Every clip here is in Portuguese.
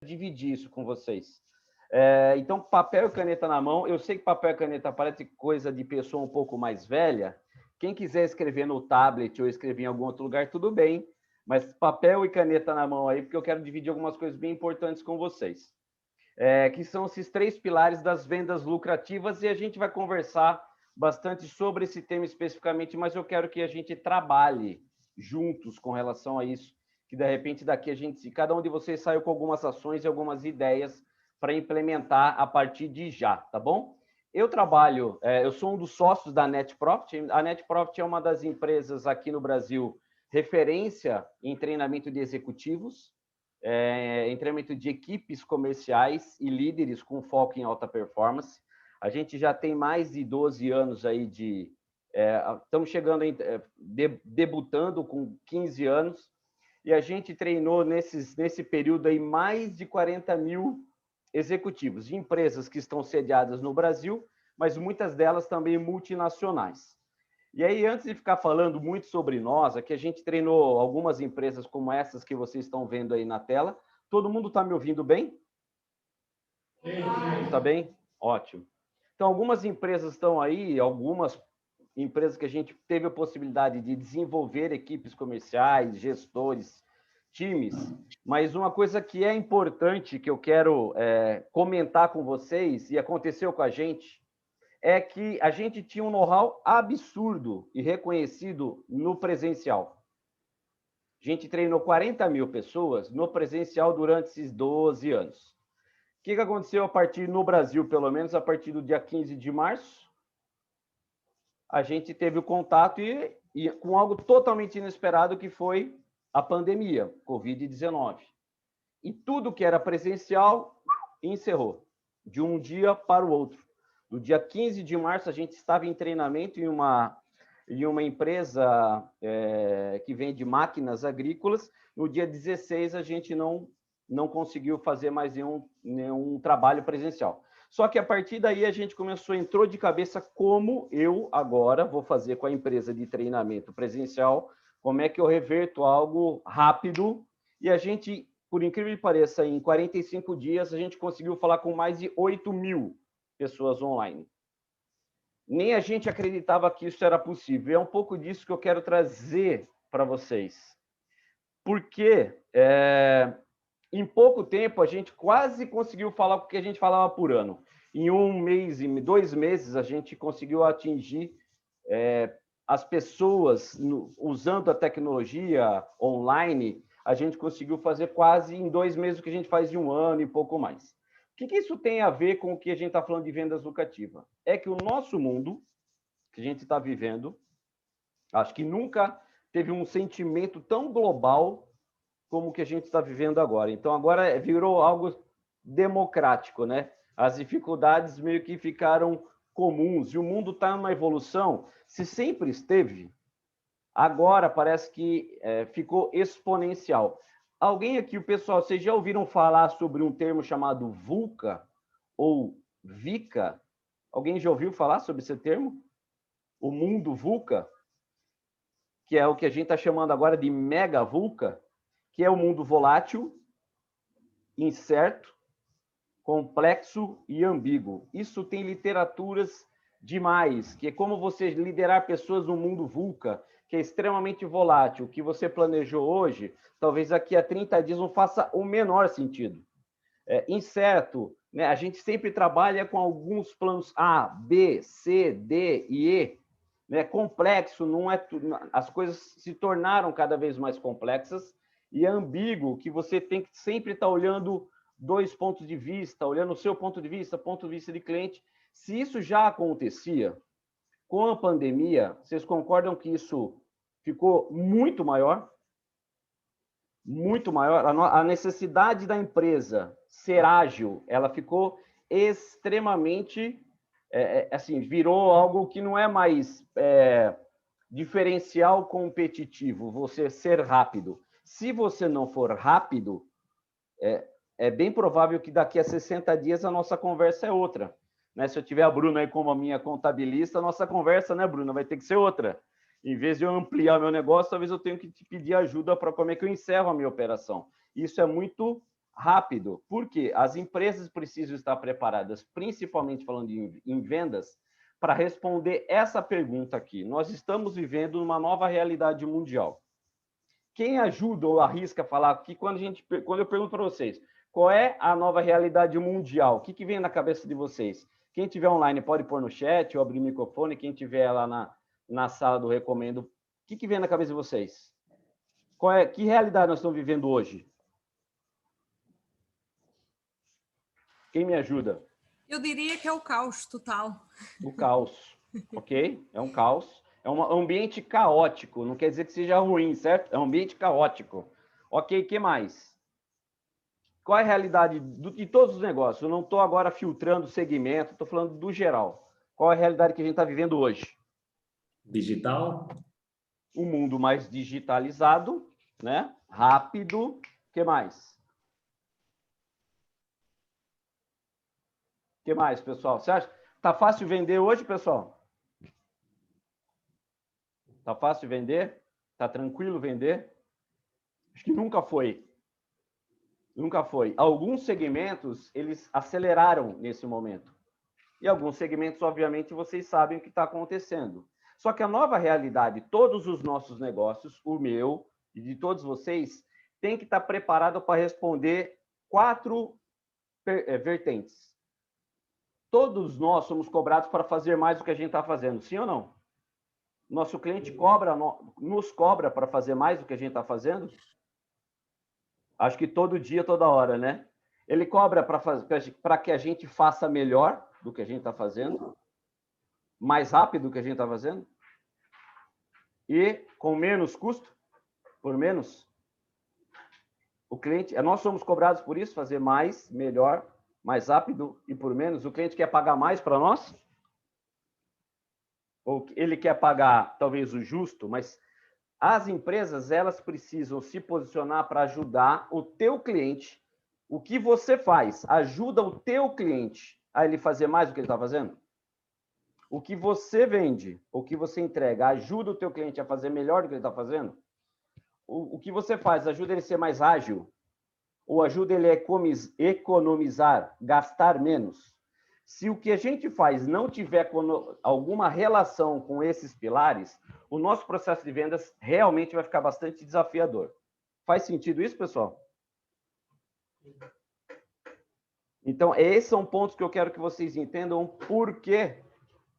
dividir isso com vocês. Então, papel e caneta na mão. Eu sei que papel e caneta parece coisa de pessoa um pouco mais velha. Quem quiser escrever no tablet ou escrever em algum outro lugar, tudo bem. Mas papel e caneta na mão aí, porque eu quero dividir algumas coisas bem importantes com vocês. Que são esses 3 pilares das vendas lucrativas, e a gente vai conversar bastante sobre esse tema especificamente, mas eu quero que a gente trabalhe juntos com relação a isso, que de repente daqui a gente, cada um de vocês saiu com algumas ações e algumas ideias para implementar a partir de já, tá bom? Eu trabalho, eu sou um dos sócios da Net Profit. A Net Profit é uma das empresas aqui no Brasil referência em treinamento de executivos, em treinamento de equipes comerciais e líderes com foco em alta performance. A gente já tem mais de 12 anos aí de... estamos chegando, debutando com 15 anos, e a gente treinou nesse período aí mais de 40 mil executivos de empresas que estão sediadas no Brasil, mas muitas delas também multinacionais. E aí, antes de ficar falando muito sobre nós, aqui a gente treinou algumas empresas como essas que vocês estão vendo aí na tela. Todo mundo está me ouvindo bem? Sim. Está bem? Ótimo. Então, algumas empresas estão aí, algumas empresas que a gente teve a possibilidade de desenvolver equipes comerciais, gestores, times, mas uma coisa que é importante, que eu quero comentar com vocês, e aconteceu com a gente, é que a gente tinha um know-how absurdo e reconhecido no presencial. A gente treinou 40 mil pessoas no presencial durante esses 12 anos. O que aconteceu a partir, no Brasil, pelo menos, a partir do dia 15 de março? A gente teve o contato e com algo totalmente inesperado, que foi a pandemia, Covid-19. E tudo que era presencial encerrou, de um dia para o outro. No dia 15 de março, a gente estava em treinamento em uma empresa que vende máquinas agrícolas. No dia 16, a gente não conseguiu fazer mais nenhum trabalho presencial. Só que a partir daí a gente entrou de cabeça como eu agora vou fazer com a empresa de treinamento presencial, como é que eu reverto algo rápido. E a gente, por incrível que pareça, em 45 dias a gente conseguiu falar com mais de 8 mil pessoas online. Nem a gente acreditava que isso era possível. É um pouco disso que eu quero trazer para vocês. Porque em pouco tempo a gente quase conseguiu falar o que a gente falava por ano. Em 1 mês, em 2 meses, a gente conseguiu atingir as pessoas usando a tecnologia online. A gente conseguiu fazer quase em 2 meses o que a gente faz em 1 ano e pouco mais. O que isso tem a ver com o que a gente está falando de vendas lucrativas? É que o nosso mundo, que a gente está vivendo, acho que nunca teve um sentimento tão global como o que a gente está vivendo agora. Então, agora virou algo democrático, né? As dificuldades meio que ficaram comuns, e o mundo está numa evolução. Se sempre esteve, agora parece que ficou exponencial. Alguém aqui, o pessoal, vocês já ouviram falar sobre um termo chamado VUCA ou VICA? Alguém já ouviu falar sobre esse termo? O mundo VUCA, que é o que a gente está chamando agora de mega VUCA, que é o mundo volátil, incerto, complexo e ambíguo. Isso tem literaturas demais, que é como você liderar pessoas no mundo VUCA, que é extremamente volátil. O que você planejou hoje, talvez daqui a 30 dias não faça o menor sentido. Incerto, né? A gente sempre trabalha com alguns planos A, B, C, D e E. Né? Complexo, não é, as coisas se tornaram cada vez mais complexas, e ambíguo, que você tem que sempre estar olhando 2 pontos de vista, olhando o seu ponto de vista de cliente. Se isso já acontecia com a pandemia, vocês concordam que isso ficou muito maior? Muito maior. A necessidade da empresa ser ágil, ela ficou extremamente, assim, virou algo que não é mais diferencial competitivo, você ser rápido. Se você não for rápido, é bem provável que daqui a 60 dias a nossa conversa é outra. Né? Se eu tiver a Bruna aí como a minha contabilista, a nossa conversa, né, Bruna, vai ter que ser outra. Em vez de eu ampliar meu negócio, talvez eu tenha que te pedir ajuda para como é que eu encerro a minha operação. Isso é muito rápido, porque as empresas precisam estar preparadas, principalmente falando em vendas, para responder essa pergunta aqui. Nós estamos vivendo uma nova realidade mundial. Quem ajuda ou arrisca falar que quando eu pergunto para vocês, qual é a nova realidade mundial? O que vem na cabeça de vocês? Quem tiver online pode pôr no chat ou abrir o microfone. Quem tiver lá na sala do Recomendo, o que vem na cabeça de vocês? Que realidade nós estamos vivendo hoje? Quem me ajuda? Eu diria que é o caos total. O caos, ok? É um caos. É um ambiente caótico. Não quer dizer que seja ruim, certo? É um ambiente caótico. Ok, o que mais? Qual é a realidade de todos os negócios? Eu não estou agora filtrando o segmento, estou falando do geral. Qual é a realidade que a gente está vivendo hoje? Digital. Um mundo mais digitalizado, né? Rápido. O que mais? O que mais, pessoal? Você acha? Tá fácil vender hoje, pessoal? Tá fácil vender? Tá tranquilo vender? Acho que nunca foi. Nunca foi. Alguns segmentos, eles aceleraram nesse momento. E alguns segmentos, obviamente, vocês sabem o que está acontecendo. Só que a nova realidade, todos os nossos negócios, o meu e de todos vocês, tem que estar preparado para responder 4 vertentes. Todos nós somos cobrados para fazer mais do que a gente está fazendo, sim ou não? Nosso cliente nos cobra para fazer mais do que a gente está fazendo? Acho que todo dia, toda hora, né? Ele cobra para que a gente faça melhor do que a gente está fazendo, mais rápido do que a gente está fazendo, e com menos custo, por menos. O cliente, nós somos cobrados por isso, fazer mais, melhor, mais rápido e por menos. O cliente quer pagar mais para nós? Ou ele quer pagar talvez o justo, mas as empresas, elas precisam se posicionar para ajudar o teu cliente. O que você faz ajuda o teu cliente a ele fazer mais do que ele está fazendo? O que você vende, o que você entrega, ajuda o teu cliente a fazer melhor do que ele está fazendo? O que você faz ajuda ele a ser mais ágil? Ou ajuda ele a economizar, gastar menos? Se o que a gente faz não tiver alguma relação com esses pilares, o nosso processo de vendas realmente vai ficar bastante desafiador. Faz sentido isso, pessoal? Então, esses são pontos que eu quero que vocês entendam por que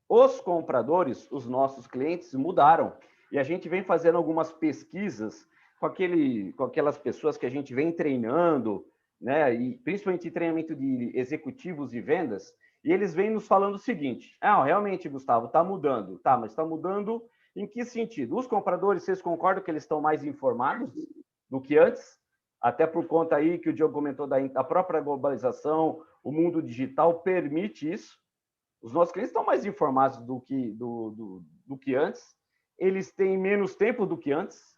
os compradores, os nossos clientes, mudaram. E a gente vem fazendo algumas pesquisas com aquelas pessoas que a gente vem treinando, né? E principalmente treinamento de executivos de vendas, e eles vêm nos falando o seguinte: realmente, Gustavo, está mudando. Tá, mas está mudando em que sentido? Os compradores, vocês concordam que eles estão mais informados do que antes? Até por conta aí que o Diogo comentou da própria globalização, o mundo digital permite isso. Os nossos clientes estão mais informados do que antes. Eles têm menos tempo do que antes.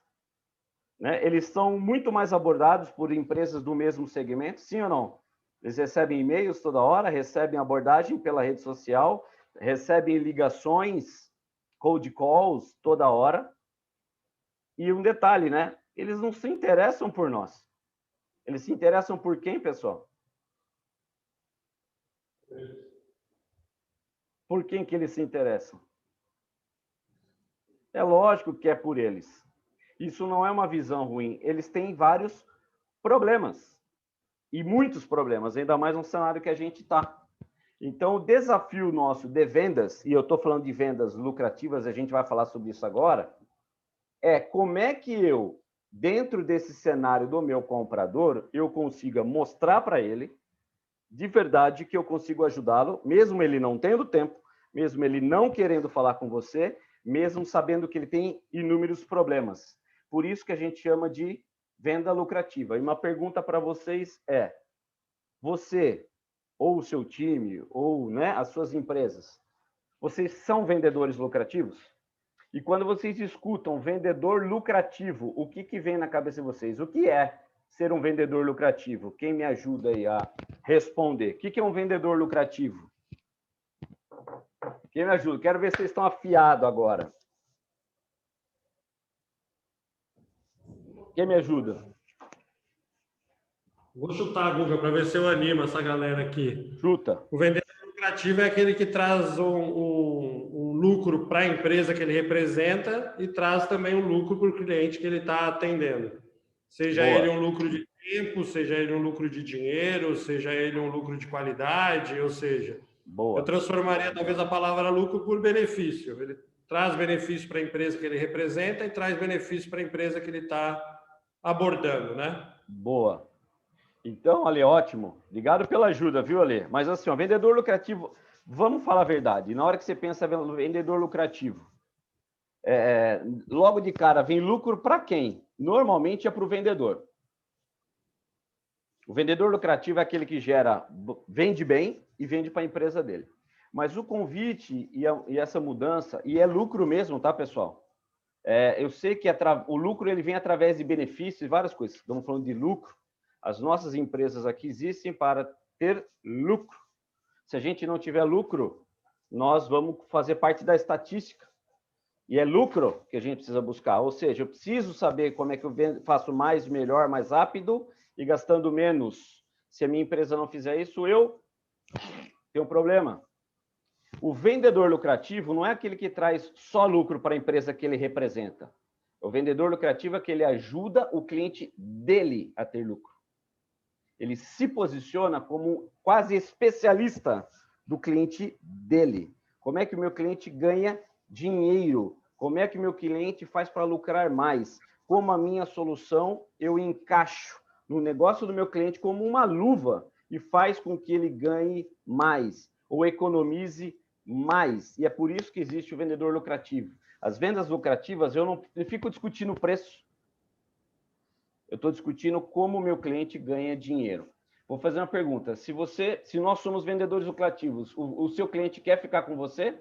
Né? Eles são muito mais abordados por empresas do mesmo segmento, sim ou não? Eles recebem e-mails toda hora, recebem abordagem pela rede social, recebem ligações, cold calls toda hora. E um detalhe, né? Eles não se interessam por nós. Eles se interessam por quem, pessoal? Por quem que eles se interessam? É lógico que é por eles. Isso não é uma visão ruim. Eles têm vários problemas. E muitos problemas, ainda mais no cenário que a gente está. Então, o desafio nosso de vendas, e eu estou falando de vendas lucrativas, a gente vai falar sobre isso agora, é como é que eu, dentro desse cenário do meu comprador, eu consiga mostrar para ele, de verdade, que eu consigo ajudá-lo, mesmo ele não tendo tempo, mesmo ele não querendo falar com você, mesmo sabendo que ele tem inúmeros problemas. Por isso que a gente chama de venda lucrativa. E uma pergunta para vocês é: você, ou o seu time, ou né, as suas empresas, vocês são vendedores lucrativos? E quando vocês escutam vendedor lucrativo, o que vem na cabeça de vocês? O que é ser um vendedor lucrativo? Quem me ajuda aí a responder? O que é um vendedor lucrativo? Quem me ajuda? Quero ver se vocês estão afiados agora. Quem me ajuda? Vou chutar, Guga, para ver se eu animo essa galera aqui. Chuta. O vendedor lucrativo é aquele que traz um lucro para a empresa que ele representa e traz também um lucro para o cliente que ele está atendendo. Seja Boa. ele um lucro de tempo, seja ele um lucro de dinheiro, seja ele um lucro de qualidade, ou seja, Boa. eu transformaria talvez a palavra lucro por benefício. Ele traz benefício para a empresa que ele representa e traz benefício para a empresa que ele está abordando, né? Boa. Então, Ale, ótimo. Obrigado pela ajuda, viu, Ale? Mas assim, ó, vendedor lucrativo, vamos falar a verdade. Na hora que você pensa em vendedor lucrativo, logo de cara, vem lucro para quem? Normalmente é para o vendedor. O vendedor lucrativo é aquele que vende bem e vende para a empresa dele. Mas o convite e essa mudança, e é lucro mesmo, tá, pessoal? Eu sei que o lucro ele vem através de benefícios e várias coisas. Estamos falando de lucro. As nossas empresas aqui existem para ter lucro. Se a gente não tiver lucro, nós vamos fazer parte da estatística. E é lucro que a gente precisa buscar. Ou seja, eu preciso saber como é que eu faço mais, melhor, mais rápido e gastando menos. Se a minha empresa não fizer isso, eu tenho um problema. O vendedor lucrativo não é aquele que traz só lucro para a empresa que ele representa. O vendedor lucrativo é aquele que ajuda o cliente dele a ter lucro. Ele se posiciona como quase especialista do cliente dele. Como é que o meu cliente ganha dinheiro? Como é que o meu cliente faz para lucrar mais? Como a minha solução eu encaixo no negócio do meu cliente como uma luva e faz com que ele ganhe mais ou economize mais. E é por isso que existe o vendedor lucrativo. As vendas lucrativas, eu não fico discutindo o preço. Eu estou discutindo como o meu cliente ganha dinheiro. Vou fazer uma pergunta. Se nós somos vendedores lucrativos, o seu cliente quer ficar com você?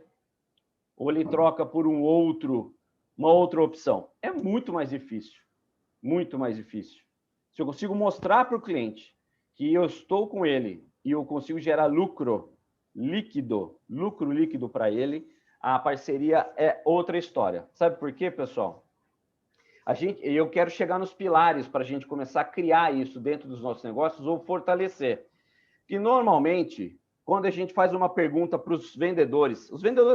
Ou ele troca por uma outra opção? É muito mais difícil. Muito mais difícil. Se eu consigo mostrar para o cliente que eu estou com ele e eu consigo gerar lucro líquido para ele, a parceria é outra história. Sabe por quê, pessoal? Eu quero chegar nos pilares para a gente começar a criar isso dentro dos nossos negócios ou fortalecer. E normalmente, quando a gente faz uma pergunta para os vendedores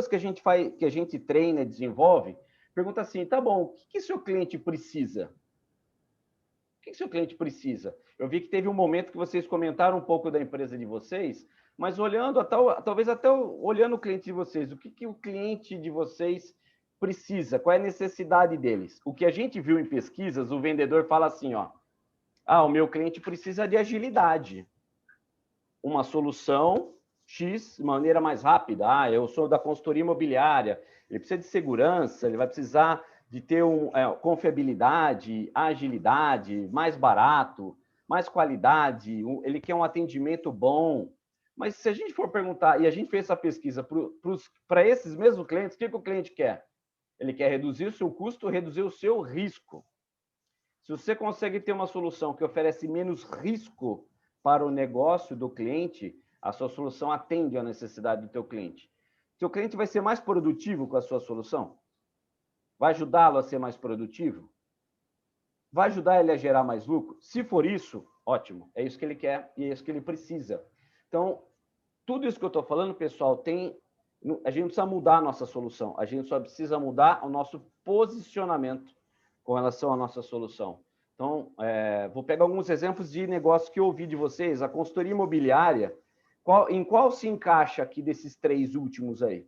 que a gente treina e desenvolve, pergunta assim, tá bom, o que seu cliente precisa? O que seu cliente precisa? Eu vi que teve um momento que vocês comentaram um pouco da empresa de vocês, mas talvez até olhando o cliente de vocês, o que o cliente de vocês precisa? Qual é a necessidade deles? O que a gente viu em pesquisas, o vendedor fala assim, ó, o meu cliente precisa de agilidade. Uma solução X, de maneira mais rápida. Eu sou da consultoria imobiliária, ele precisa de segurança, ele vai precisar de ter confiabilidade, agilidade, mais barato, mais qualidade, ele quer um atendimento bom. Mas se a gente for perguntar, e a gente fez essa pesquisa para esses mesmos clientes, o que o cliente quer? Ele quer reduzir o seu custo, reduzir o seu risco. Se você consegue ter uma solução que oferece menos risco para o negócio do cliente, a sua solução atende à necessidade do teu cliente. Seu cliente vai ser mais produtivo com a sua solução? Vai ajudá-lo a ser mais produtivo? Vai ajudar ele a gerar mais lucro? Se for isso, ótimo. É isso que ele quer e é isso que ele precisa. Então, tudo isso que eu estou falando, pessoal, a gente não precisa mudar a nossa solução. A gente só precisa mudar o nosso posicionamento com relação à nossa solução. Então, vou pegar alguns exemplos de negócios que eu ouvi de vocês. A consultoria imobiliária, em qual se encaixa aqui desses 3 últimos aí?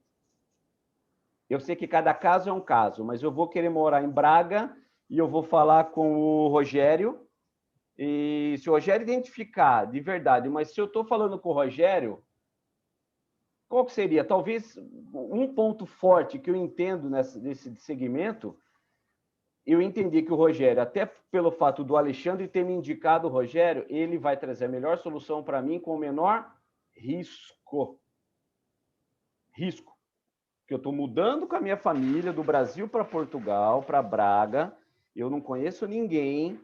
Eu sei que cada caso é um caso, mas eu vou querer morar em Braga e eu vou falar com o Rogério. E se o Rogério identificar de verdade, mas se eu estou falando com o Rogério, qual que seria? Talvez um ponto forte que eu entendo nesse segmento, eu entendi que o Rogério, até pelo fato do Alexandre ter me indicado o Rogério, ele vai trazer a melhor solução para mim com o menor risco. Risco. Que eu estou mudando com a minha família do Brasil para Portugal, para Braga, eu não conheço ninguém,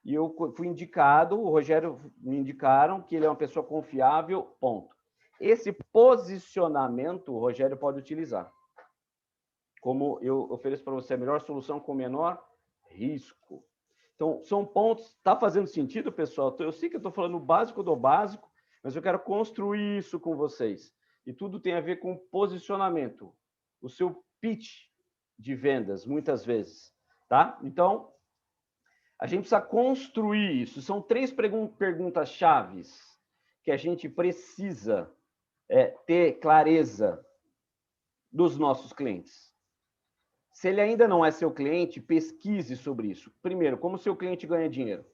e eu fui indicado, o Rogério me indicaram que ele é uma pessoa confiável, ponto. Esse posicionamento o Rogério pode utilizar. Como eu ofereço para você a melhor solução com o menor risco. Então, são pontos... Está fazendo sentido, pessoal? Eu sei que eu estou falando o básico do básico, mas eu quero construir isso com vocês. E tudo tem a ver com posicionamento. O seu pitch de vendas, muitas vezes. Tá? Então, a gente precisa construir isso. São 3 perguntas chaves que a gente precisa ter clareza dos nossos clientes. Se ele ainda não é seu cliente, pesquise sobre isso. Primeiro, como seu cliente ganha dinheiro?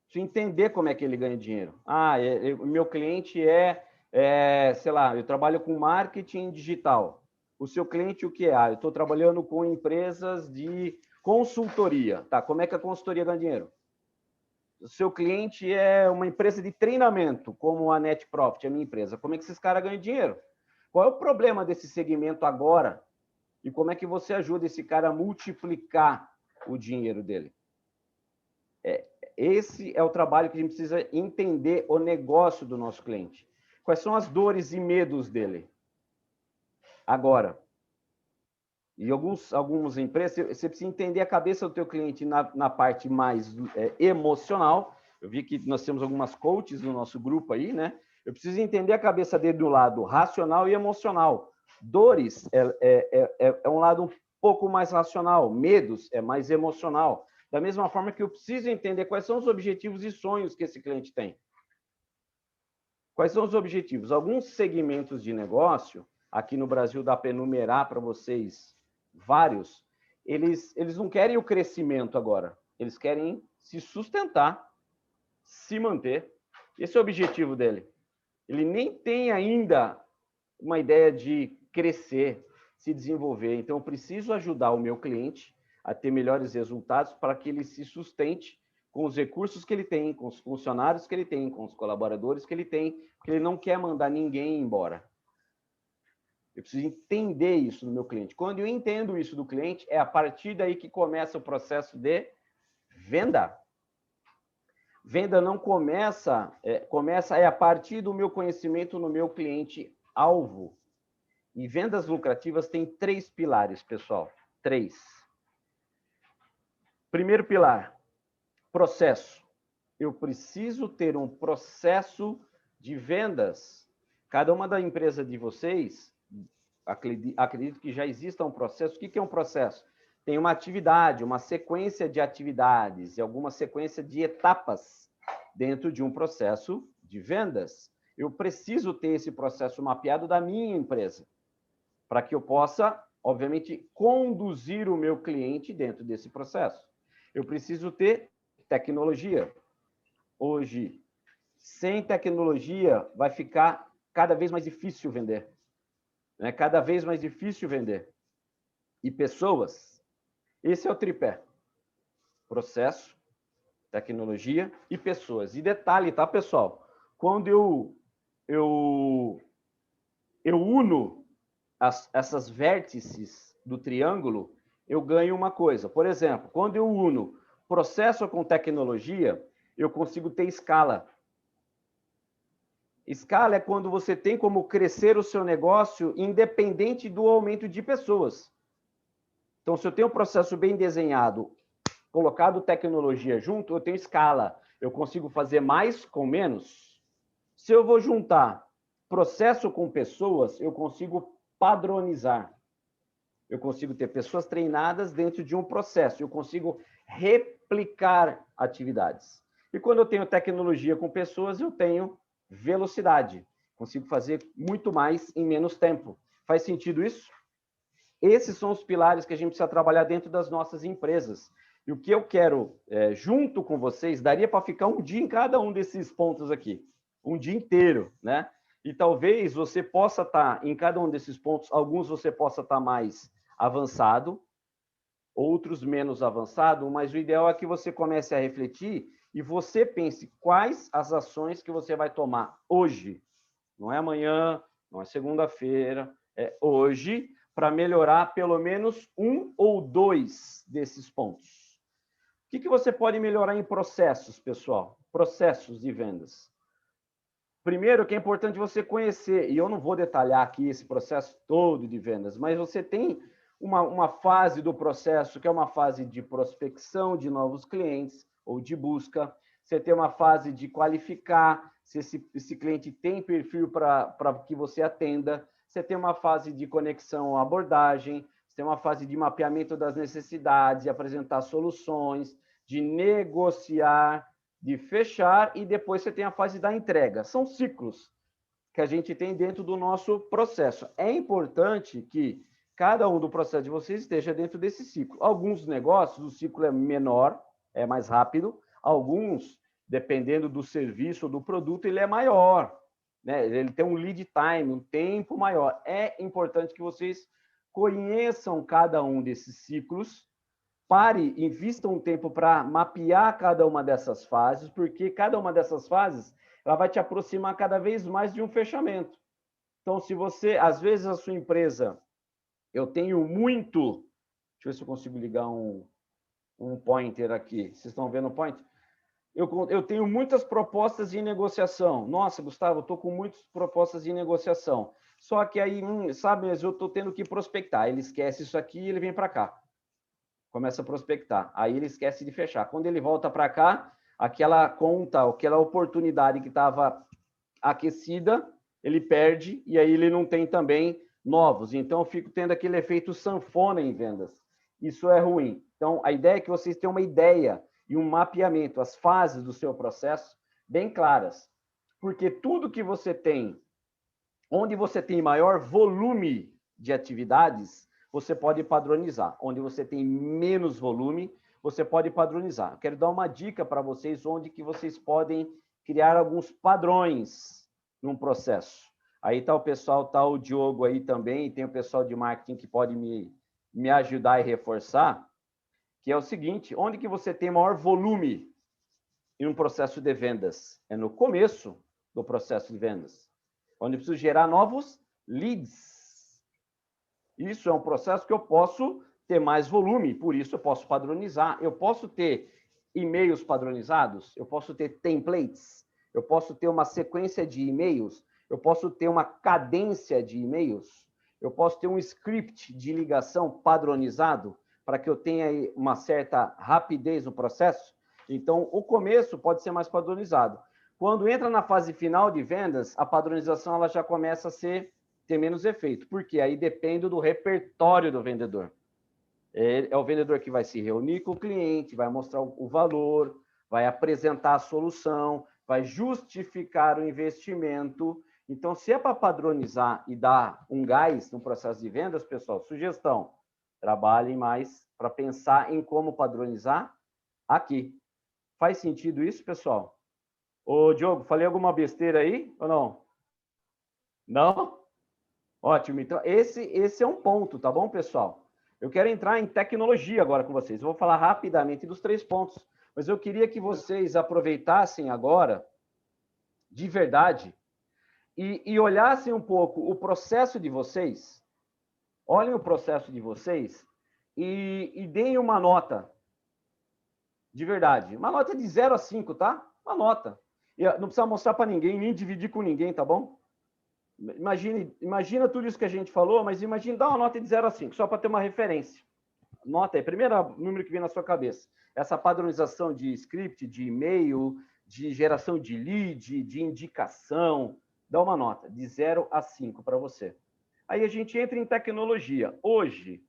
Precisa entender como é que ele ganha dinheiro. O meu cliente sei lá, eu trabalho com marketing digital. O seu cliente o que é? Eu estou trabalhando com empresas de consultoria. Tá, como é que a consultoria ganha dinheiro? O seu cliente é uma empresa de treinamento, como a Net Profit, a minha empresa. Como é que esses caras ganham dinheiro? Qual é o problema desse segmento agora? E como é que você ajuda esse cara a multiplicar o dinheiro dele? Esse é o trabalho que a gente precisa entender o negócio do nosso cliente. Quais são as dores e medos dele? Agora, e algumas empresas, você precisa entender a cabeça do teu cliente na parte mais emocional. Eu vi que nós temos algumas coaches no nosso grupo aí, né? Eu preciso entender a cabeça dele do lado racional e emocional. Dores é um lado um pouco mais racional, medos é mais emocional. Da mesma forma que eu preciso entender quais são os objetivos e sonhos que esse cliente tem. Quais são os objetivos? Alguns segmentos de negócio, aqui no Brasil dá para enumerar para vocês vários, eles não querem o crescimento agora, eles querem se sustentar, se manter. Esse é o objetivo dele. Ele nem tem ainda uma ideia de crescer, se desenvolver. Então, eu preciso ajudar o meu cliente a ter melhores resultados para que ele se sustente com os recursos que ele tem, com os funcionários que ele tem, com os colaboradores que ele tem, porque ele não quer mandar ninguém embora. Eu preciso entender isso no meu cliente. Quando eu entendo isso do cliente, é a partir daí que começa o processo de venda. Venda não começa a partir do meu conhecimento no meu cliente-alvo. E vendas lucrativas têm 3 pilares, pessoal. 3. Primeiro pilar, processo. Eu preciso ter um processo de vendas. Cada uma da empresa de vocês, acredito que já exista um processo. O que é um processo? Tem uma atividade, uma sequência de atividades e alguma sequência de etapas dentro de um processo de vendas. Eu preciso ter esse processo mapeado da minha empresa, para que eu possa, obviamente, conduzir o meu cliente dentro desse processo. Eu preciso ter tecnologia. Hoje, sem tecnologia, vai ficar cada vez mais difícil vender. Né? Cada vez mais difícil vender. E pessoas, esse é o tripé. Processo, tecnologia e pessoas. E detalhe, tá, pessoal? Quando eu uno essas vértices do triângulo, eu ganho uma coisa. Por exemplo, quando eu uno processo com tecnologia, eu consigo ter escala. Escala é quando você tem como crescer o seu negócio independente do aumento de pessoas. Então, se eu tenho um processo bem desenhado, colocado tecnologia junto, eu tenho escala. Eu consigo fazer mais com menos. Se eu vou juntar processo com pessoas, eu consigo padronizar. Eu consigo ter pessoas treinadas dentro de um processo. Eu consigo replicar atividades. E quando eu tenho tecnologia com pessoas, eu tenho velocidade. Consigo fazer muito mais em menos tempo. Faz sentido isso? Esses são os pilares que a gente precisa trabalhar dentro das nossas empresas. E o que eu quero, junto com vocês, daria para ficar um dia em cada um desses pontos aqui. Um dia inteiro, né? E talvez você possa estar em cada um desses pontos, alguns você possa estar mais avançado, outros menos avançado, mas o ideal é que você comece a refletir e você pense quais as ações que você vai tomar hoje. Não é amanhã, não é segunda-feira, é hoje, para melhorar pelo menos 1 ou 2 desses pontos. O que você pode melhorar em processos, pessoal? Processos de vendas. Primeiro, que é importante você conhecer, e eu não vou detalhar aqui esse processo todo de vendas, mas você tem uma fase do processo que é uma fase de prospecção de novos clientes ou de busca. Você tem uma fase de qualificar se esse cliente tem perfil para que você atenda. Você tem uma fase de conexão à abordagem. Você tem uma fase de mapeamento das necessidades, de apresentar soluções, de negociar, de fechar, e depois você tem a fase da entrega. São ciclos que a gente tem dentro do nosso processo. É importante que cada um do processo de vocês esteja dentro desse ciclo. Alguns negócios, o ciclo é menor, é mais rápido. Alguns, dependendo do serviço ou do produto, ele é maior, né? Ele tem um lead time, um tempo maior. É importante que vocês conheçam cada um desses ciclos, invistam um tempo para mapear cada uma dessas fases, porque cada uma dessas fases ela vai te aproximar cada vez mais de um fechamento. Então, se você, às vezes, a sua empresa, eu tenho muito, deixa eu ver se eu consigo ligar um pointer aqui. Vocês estão vendo o pointer? Eu tenho muitas propostas de negociação. Nossa, Gustavo, eu estou com muitas propostas de negociação. Só que aí, sabe, mas eu estou tendo que prospectar. Ele esquece isso aqui e ele vem para cá. Começa a prospectar. Aí ele esquece de fechar. Quando ele volta para cá, aquela conta, aquela oportunidade que estava aquecida, ele perde e aí ele não tem também novos. Então, eu fico tendo aquele efeito sanfona em vendas. Isso é ruim. Então, a ideia é que vocês tenham uma ideia e um mapeamento, as fases do seu processo bem claras. Porque tudo que você tem, onde você tem maior volume de atividades, você pode padronizar. Onde você tem menos volume, você pode padronizar. Eu quero dar uma dica para vocês onde que vocês podem criar alguns padrões num processo. Aí está o pessoal, está o Diogo aí também, e tem o pessoal de marketing que pode me ajudar e reforçar, que é o seguinte: onde que você tem maior volume em um processo de vendas? É no começo do processo de vendas, onde eu preciso gerar novos leads. Isso é um processo que eu posso ter mais volume, por isso eu posso padronizar. Eu posso ter e-mails padronizados, eu posso ter templates, eu posso ter uma sequência de e-mails, eu posso ter uma cadência de e-mails, eu posso ter um script de ligação padronizado para que eu tenha uma certa rapidez no processo. Então, o começo pode ser mais padronizado. Quando entra na fase final de vendas, a padronização ela já começa a ter menos efeito, porque aí depende do repertório do vendedor. É o vendedor que vai se reunir com o cliente, vai mostrar o valor, vai apresentar a solução, vai justificar o investimento. Então, se é para padronizar e dar um gás no processo de vendas, pessoal, sugestão, trabalhem mais para pensar em como padronizar aqui. Faz sentido isso, pessoal? Ô, Diogo, falei alguma besteira aí ou não? Não? Ótimo. Então, esse é um ponto, tá bom, pessoal? Eu quero entrar em tecnologia agora com vocês. Eu vou falar rapidamente dos 3 pontos, mas eu queria que vocês aproveitassem agora, de verdade, e olhassem um pouco o processo de vocês. Olhem o processo de vocês e deem uma nota, de verdade. Uma nota de 0 a 5, tá? Uma nota. E não precisa mostrar para ninguém, nem dividir com ninguém, tá bom? Imagina tudo isso que a gente falou, mas imagine dar uma nota de 0 a 5, só para ter uma referência. Nota aí, primeiro número que vem na sua cabeça. Essa padronização de script, de e-mail, de geração de lead, de indicação, dá uma nota de 0 a 5 para você. Aí a gente entra em tecnologia. Hoje,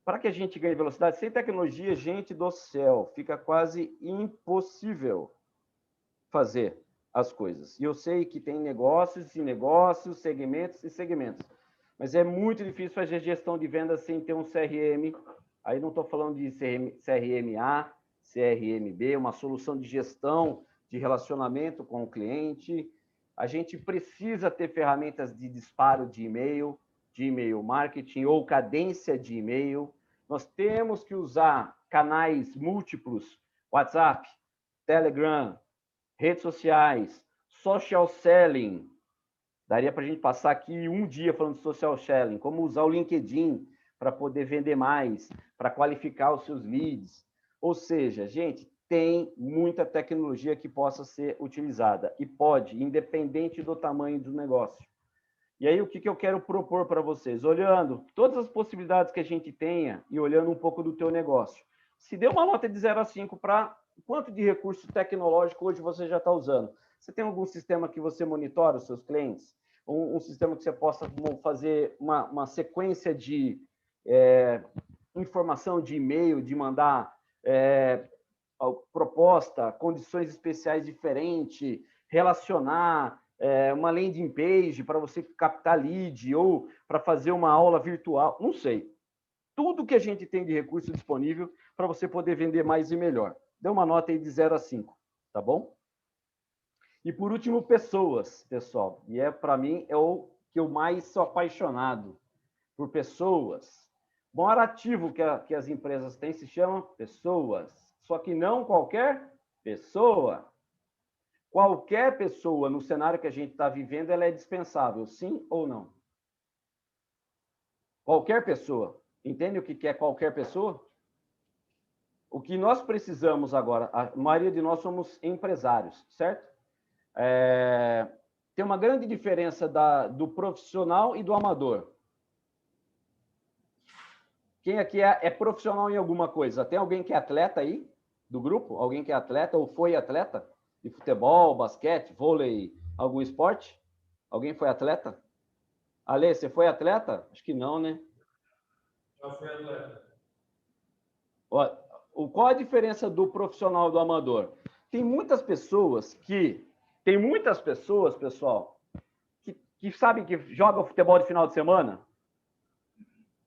para que a gente ganhe velocidade, sem tecnologia, gente do céu, fica quase impossível fazer as coisas. E eu sei que tem negócios e negócios, segmentos e segmentos. Mas é muito difícil fazer gestão de vendas sem ter um CRM. Aí não estou falando de CRM-A, CRM-B, uma solução de gestão de relacionamento com o cliente. A gente precisa ter ferramentas de disparo de e-mail marketing ou cadência de e-mail. Nós temos que usar canais múltiplos, WhatsApp, Telegram, redes sociais, social selling. Daria para a gente passar aqui um dia falando de social selling, como usar o LinkedIn para poder vender mais, para qualificar os seus leads. Ou seja, gente, tem muita tecnologia que possa ser utilizada e pode, independente do tamanho do negócio. E aí, o que eu quero propor para vocês? Olhando todas as possibilidades que a gente tenha e olhando um pouco do teu negócio. Se deu uma nota de 0 a 5 para quanto de recurso tecnológico hoje você já está usando? Você tem algum sistema que você monitora os seus clientes? Um sistema que você possa fazer uma sequência de informação de e-mail, de mandar proposta, condições especiais diferentes, relacionar uma landing page para você captar lead ou para fazer uma aula virtual, não sei. Tudo que a gente tem de recurso disponível para você poder vender mais e melhor. Dê uma nota aí de 0 a 5, tá bom? E por último, pessoas, pessoal. E para mim é o que eu mais sou apaixonado por pessoas. O maior ativo que as empresas têm se chama pessoas. Só que não qualquer pessoa. Qualquer pessoa no cenário que a gente está vivendo, ela é dispensável, sim ou não? Qualquer pessoa. Entende o que é qualquer pessoa? O que nós precisamos agora, a maioria de nós somos empresários, certo? Tem uma grande diferença do profissional e do amador. Quem aqui é profissional em alguma coisa? Tem alguém que é atleta aí, do grupo? Alguém que é atleta ou foi atleta? De futebol, basquete, vôlei, algum esporte? Alguém foi atleta? Ale, você foi atleta? Acho que não, né? Já fui atleta. Qual a diferença do profissional e do amador? Tem muitas pessoas, pessoal, que sabem que jogam futebol de final de semana,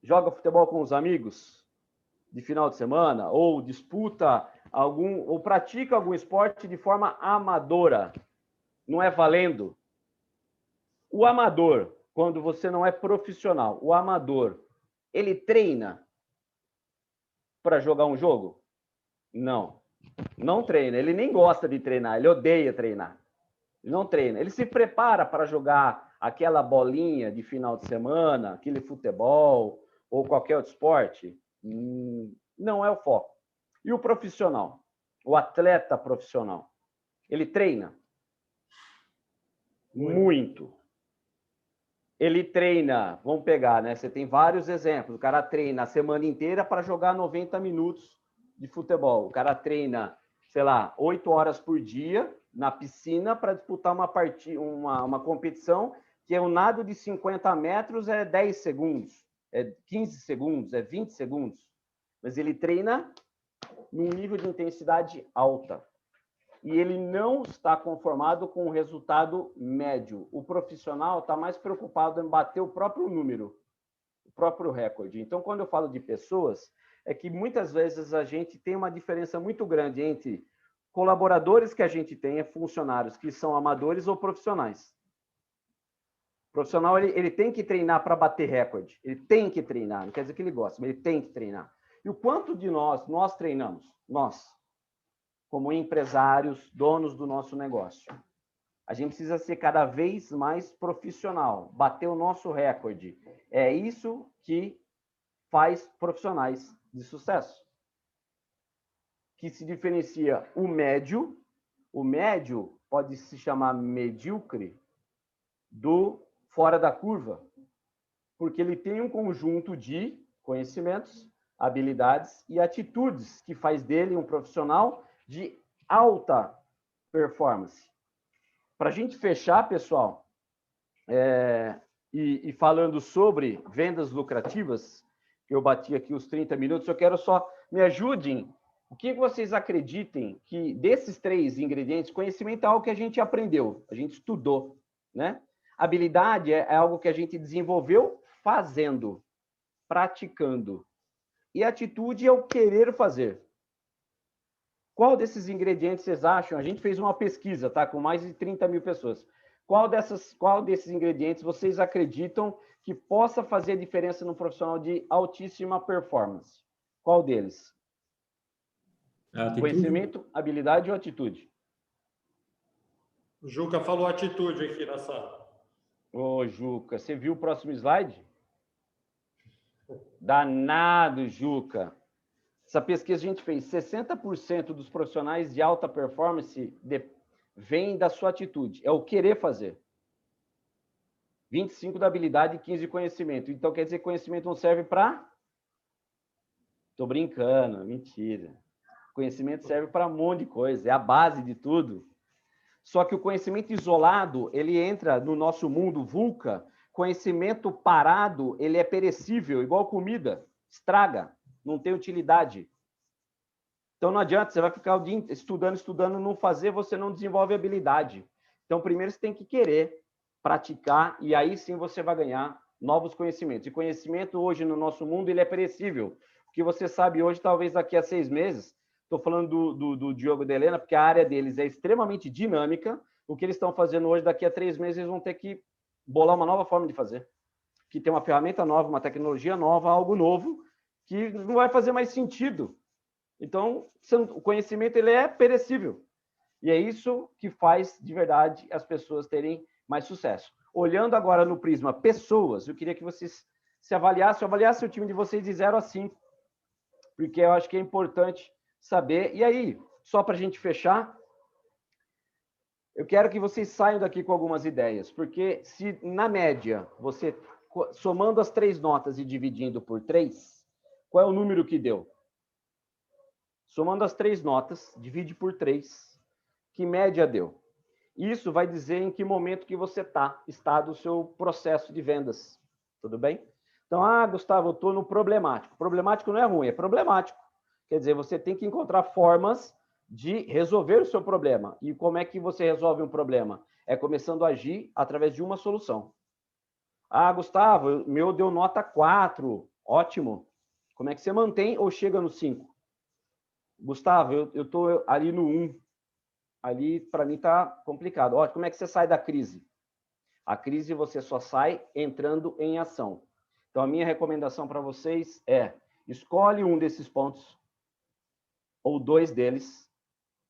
joga futebol com os amigos de final de semana, ou disputa ou pratica algum esporte de forma amadora. Não é valendo. O amador, quando você não é profissional, o amador, ele treina para jogar um jogo? Não. Não treina. Ele nem gosta de treinar, ele odeia treinar. Ele não treina. Ele se prepara para jogar aquela bolinha de final de semana, aquele futebol ou qualquer outro esporte. Não é o foco. E o profissional? O atleta profissional? Ele treina? Muito. Ele treina, vamos pegar, né? Você tem vários exemplos. O cara treina a semana inteira para jogar 90 minutos de futebol. O cara treina, sei lá, 8 horas por dia na piscina para disputar uma competição que é um nado de 50 metros, é 10 segundos, é 15 segundos, é 20 segundos. Mas ele treina num nível de intensidade alta. E ele não está conformado com o resultado médio. O profissional está mais preocupado em bater o próprio número, o próprio recorde. Então, quando eu falo de pessoas, é que muitas vezes a gente tem uma diferença muito grande entre colaboradores que a gente tem, funcionários que são amadores ou profissionais. O profissional, ele tem que treinar para bater recorde. Ele tem que treinar, não quer dizer que ele gosta, mas ele tem que treinar. E o quanto de nós treinamos? Nós, como empresários, donos do nosso negócio. A gente precisa ser cada vez mais profissional, bater o nosso recorde. É isso que faz profissionais de sucesso. Que se diferencia o médio pode se chamar medíocre, do fora da curva, porque ele tem um conjunto de conhecimentos, habilidades e atitudes que faz dele um profissional de alta performance. Para a gente fechar, pessoal, e falando sobre vendas lucrativas, eu bati aqui os 30 minutos, eu quero só me ajudem. O que vocês acreditem que desses 3 ingredientes, conhecimento é algo que a gente aprendeu, a gente estudou, né? Habilidade é algo que a gente desenvolveu fazendo, praticando. E atitude é o querer fazer. Qual desses ingredientes vocês acham? A gente fez uma pesquisa, tá? Com mais de 30 mil pessoas. Qual desses ingredientes vocês acreditam que possa fazer a diferença no profissional de altíssima performance? Qual deles? Atitude. Conhecimento, habilidade ou atitude? O Juca falou atitude aqui na sala. Ô, Juca, você viu o próximo slide? Danado, Juca. Essa pesquisa a gente fez, 60% dos profissionais de alta performance vem da sua atitude, é o querer fazer. 25 da habilidade e 15 de conhecimento. Então, quer dizer que conhecimento não serve para... Tô brincando, mentira. Conhecimento serve para um monte de coisa, é a base de tudo. Só que o conhecimento isolado, ele entra no nosso mundo VUCA. Conhecimento parado, ele é perecível, igual comida, estraga, não tem utilidade. Então não adianta, você vai ficar o dia estudando, não fazer, você não desenvolve habilidade. Então primeiro você tem que querer praticar e aí sim você vai ganhar novos conhecimentos. E conhecimento hoje no nosso mundo, ele é perecível. O que você sabe hoje, talvez daqui a 6 meses, estou falando do Diogo e da Helena, porque a área deles é extremamente dinâmica. O que eles estão fazendo hoje, daqui a 3 meses, eles vão ter que bolar uma nova forma de fazer. Que tem uma ferramenta nova, uma tecnologia nova, algo novo, que não vai fazer mais sentido. Então, o conhecimento ele é perecível. E é isso que faz, de verdade, as pessoas terem mais sucesso. Olhando agora no prisma pessoas, eu queria que vocês se avaliassem o time de vocês de 0 a 5, porque eu acho que é importante saber. E aí, só para a gente fechar, eu quero que vocês saiam daqui com algumas ideias, porque se na média, você somando as 3 notas e dividindo por 3, qual é o número que deu? Somando as 3 notas, divide por 3, que média deu? Isso vai dizer em que momento que você está do seu processo de vendas. Tudo bem? Então, Gustavo, eu estou no problemático. Problemático não é ruim, é problemático. Quer dizer, você tem que encontrar formas de resolver o seu problema. E como é que você resolve um problema? É começando a agir através de uma solução. Gustavo, meu deu nota 4. Ótimo. Como é que você mantém ou chega no 5? Gustavo, eu estou ali no 1. Ali, para mim, está complicado. Ó, como é que você sai da crise? A crise você só sai entrando em ação. Então, a minha recomendação para vocês é: escolhe um desses pontos, ou 2 deles,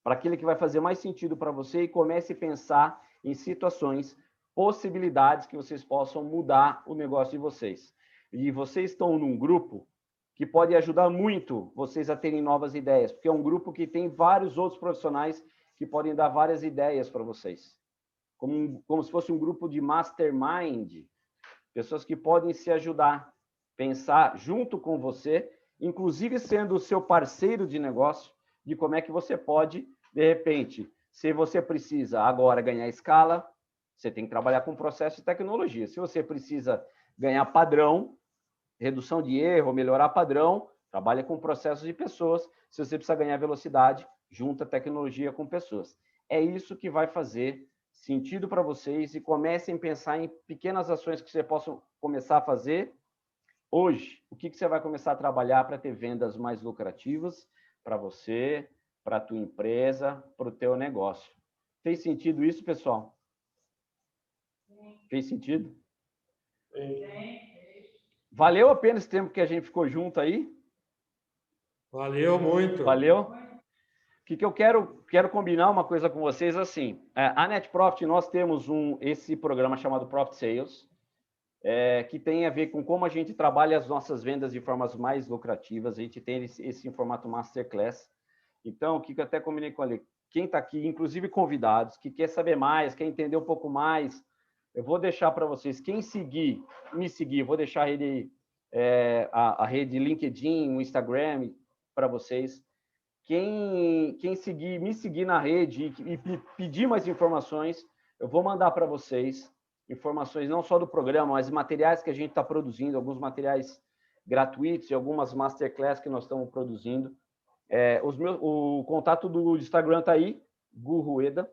para aquele que vai fazer mais sentido para você e comece a pensar em situações, possibilidades que vocês possam mudar o negócio de vocês. E vocês estão num grupo que pode ajudar muito vocês a terem novas ideias, porque é um grupo que tem vários outros profissionais que podem dar várias ideias para vocês. Como se fosse um grupo de mastermind, pessoas que podem se ajudar, pensar junto com você, inclusive sendo o seu parceiro de negócio, de como é que você pode, de repente, se você precisa agora ganhar escala, você tem que trabalhar com processo de tecnologia. Se você precisa ganhar padrão, redução de erro, melhorar padrão, trabalha com processos de pessoas. Se você precisa ganhar velocidade, junta tecnologia com pessoas. É isso que vai fazer sentido para vocês e comecem a pensar em pequenas ações que você possa começar a fazer hoje. O que você vai começar a trabalhar para ter vendas mais lucrativas para você, para a tua empresa, para o teu negócio. Fez sentido isso, pessoal? Fez sentido? Valeu a pena esse tempo que a gente ficou junto aí? Valeu muito. Valeu? O que eu quero combinar uma coisa com vocês assim. A Net Profit, nós temos esse programa chamado Profit Sales, que tem a ver com como a gente trabalha as nossas vendas de formas mais lucrativas. A gente tem esse em formato Masterclass. Então, o que eu até combinei com ele, quem está aqui, inclusive convidados, que quer saber mais, quer entender um pouco mais, eu vou deixar para vocês, quem me seguir, vou deixar a rede LinkedIn, o Instagram para vocês. Quem me seguir na rede e pedir mais informações, eu vou mandar para vocês informações não só do programa, mas materiais que a gente está produzindo, alguns materiais gratuitos e algumas masterclass que nós estamos produzindo. O contato do Instagram está aí, Gu Rueda.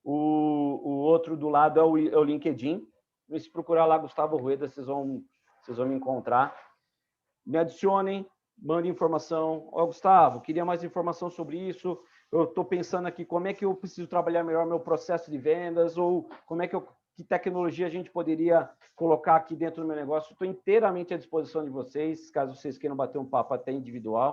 O outro do lado é o LinkedIn. E se procurar lá Gustavo Rueda, vocês vão me encontrar. Me adicionem, mandem informação. Gustavo, queria mais informação sobre isso. Eu estou pensando aqui como é que eu preciso trabalhar melhor meu processo de vendas, ou que tecnologia a gente poderia colocar aqui dentro do meu negócio. Estou inteiramente à disposição de vocês, caso vocês queiram bater um papo até individual.